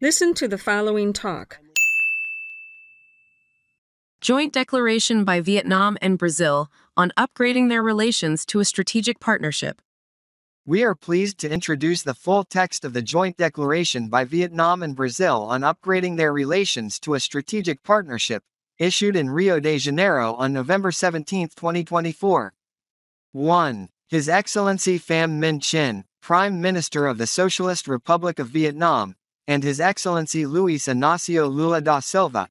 Listen to the following talk. Joint declaration by Vietnam and Brazil on upgrading their relations to a strategic partnership. We are pleased to introduce the full text of the joint declaration by Vietnam and Brazil on upgrading their relations to a strategic partnership, issued in Rio de Janeiro on November 17, 2024. 1. His Excellency Pham Minh Chinh, Prime Minister of the Socialist Republic of Vietnam, and His Excellency Luiz Inácio Lula da Silva,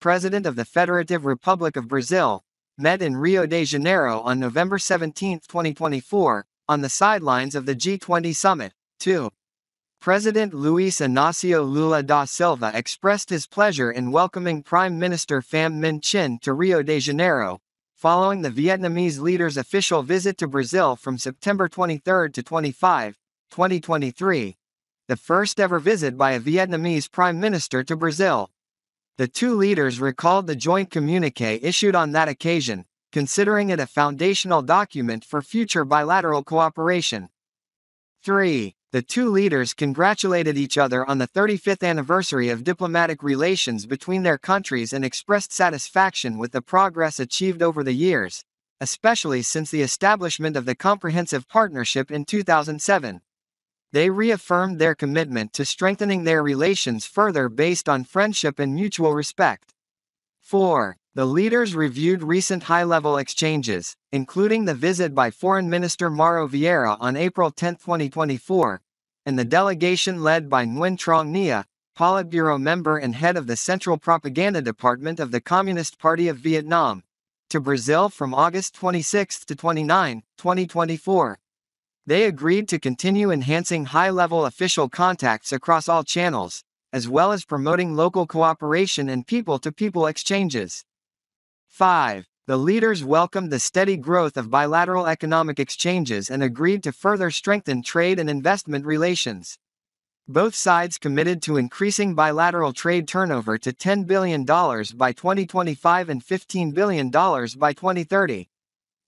President of the Federative Republic of Brazil, met in Rio de Janeiro on November 17, 2024, on the sidelines of the G20 summit. 2. President Luiz Inácio Lula da Silva expressed his pleasure in welcoming Prime Minister Pham Minh Chinh to Rio de Janeiro, following the Vietnamese leader's official visit to Brazil from September 23 to 25, 2023, the first ever visit by a Vietnamese prime minister to Brazil. The two leaders recalled the joint communiqué issued on that occasion, considering it a foundational document for future bilateral cooperation. 3. The two leaders congratulated each other on the 35th anniversary of diplomatic relations between their countries and expressed satisfaction with the progress achieved over the years, especially since the establishment of the Comprehensive Partnership in 2007. They reaffirmed their commitment to strengthening their relations further based on friendship and mutual respect. 4. The leaders reviewed recent high-level exchanges, including the visit by Foreign Minister Mauro Vieira on April 10, 2024, and the delegation led by Nguyen Trong Nia, Politburo member and head of the Central Propaganda Department of the Communist Party of Vietnam, to Brazil from August 26 to 29, 2024. They agreed to continue enhancing high-level official contacts across all channels, as well as promoting local cooperation and people-to-people exchanges. 5. The leaders welcomed the steady growth of bilateral economic exchanges and agreed to further strengthen trade and investment relations. Both sides committed to increasing bilateral trade turnover to $10 billion by 2025 and $15 billion by 2030.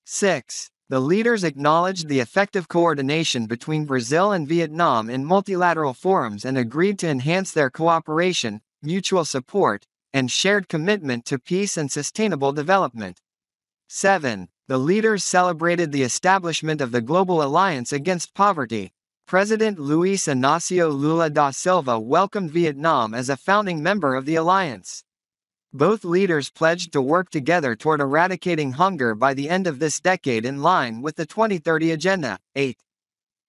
6. The leaders acknowledged the effective coordination between Brazil and Vietnam in multilateral forums and agreed to enhance their cooperation, mutual support, and shared commitment to peace and sustainable development. 7. The leaders celebrated the establishment of the Global Alliance Against Poverty. President Luiz Inácio Lula da Silva welcomed Vietnam as a founding member of the alliance. Both leaders pledged to work together toward eradicating hunger by the end of this decade in line with the 2030 Agenda. 8.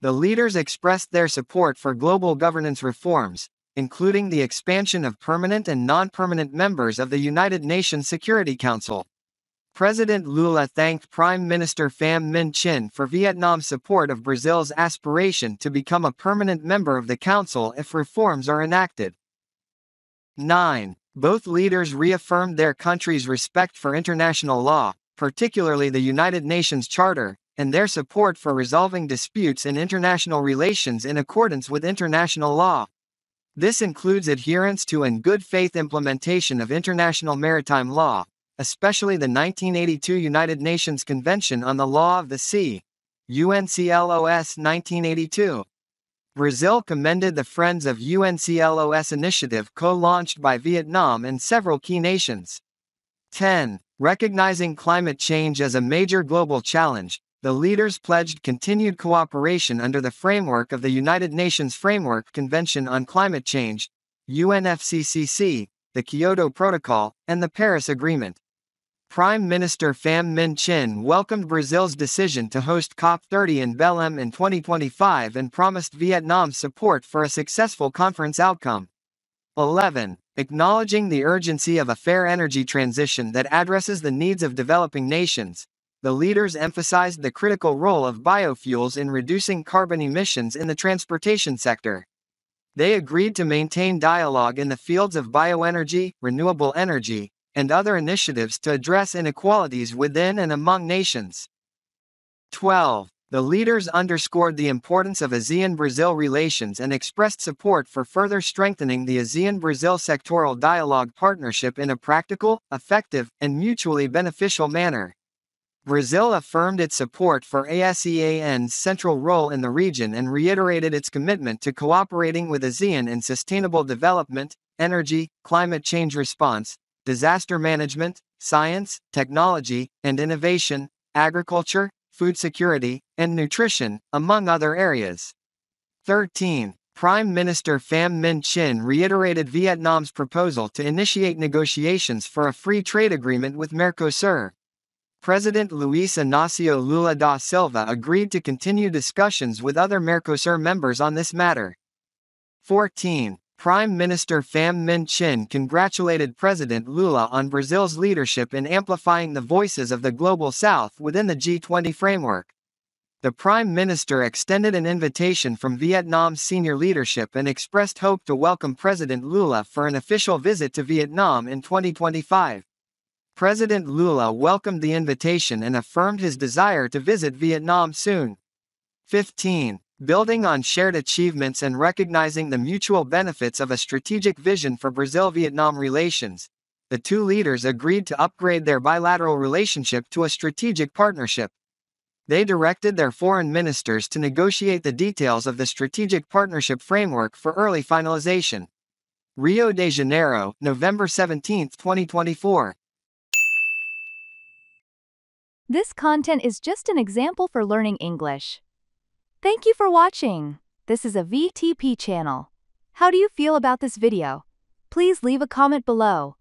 The leaders expressed their support for global governance reforms, including the expansion of permanent and non-permanent members of the United Nations Security Council. President Lula thanked Prime Minister Pham Minh Chinh for Vietnam's support of Brazil's aspiration to become a permanent member of the Council if reforms are enacted. 9. Both leaders reaffirmed their countries' respect for international law, particularly the United Nations Charter, and their support for resolving disputes in international relations in accordance with international law. This includes adherence to and good faith implementation of international maritime law, especially the 1982 United Nations Convention on the Law of the Sea, UNCLOS 1982. Brazil commended the Friends of UNCLOS initiative co-launched by Vietnam and several key nations. 10. Recognizing climate change as a major global challenge, the leaders pledged continued cooperation under the framework of the United Nations Framework Convention on Climate Change, UNFCCC, the Kyoto Protocol, and the Paris Agreement. Prime Minister Pham Minh Chinh welcomed Brazil's decision to host COP30 in Belém in 2025 and promised Vietnam's support for a successful conference outcome. 11. Acknowledging the urgency of a fair energy transition that addresses the needs of developing nations, the leaders emphasized the critical role of biofuels in reducing carbon emissions in the transportation sector. They agreed to maintain dialogue in the fields of bioenergy, renewable energy, and other initiatives to address inequalities within and among nations. 12. The leaders underscored the importance of ASEAN-Brazil relations and expressed support for further strengthening the ASEAN-Brazil sectoral dialogue partnership in a practical, effective, and mutually beneficial manner. Brazil affirmed its support for ASEAN's central role in the region and reiterated its commitment to cooperating with ASEAN in sustainable development, energy, climate change response, disaster management, science, technology, and innovation, agriculture, food security, and nutrition, among other areas. 13. Prime Minister Pham Minh Chinh reiterated Vietnam's proposal to initiate negotiations for a free trade agreement with Mercosur. President Luiz Inácio Lula da Silva agreed to continue discussions with other Mercosur members on this matter. 14. Prime Minister Pham Minh Chinh congratulated President Lula on Brazil's leadership in amplifying the voices of the Global South within the G20 framework. The Prime Minister extended an invitation from Vietnam's senior leadership and expressed hope to welcome President Lula for an official visit to Vietnam in 2025. President Lula welcomed the invitation and affirmed his desire to visit Vietnam soon. 15. Building on shared achievements and recognizing the mutual benefits of a strategic vision for Brazil-Vietnam relations, the two leaders agreed to upgrade their bilateral relationship to a strategic partnership. They directed their foreign ministers to negotiate the details of the strategic partnership framework for early finalization. Rio de Janeiro, November 17, 2024. This content is just an example for learning English. Thank you for watching. This is a VTP channel. How do you feel about this video? Please leave a comment below.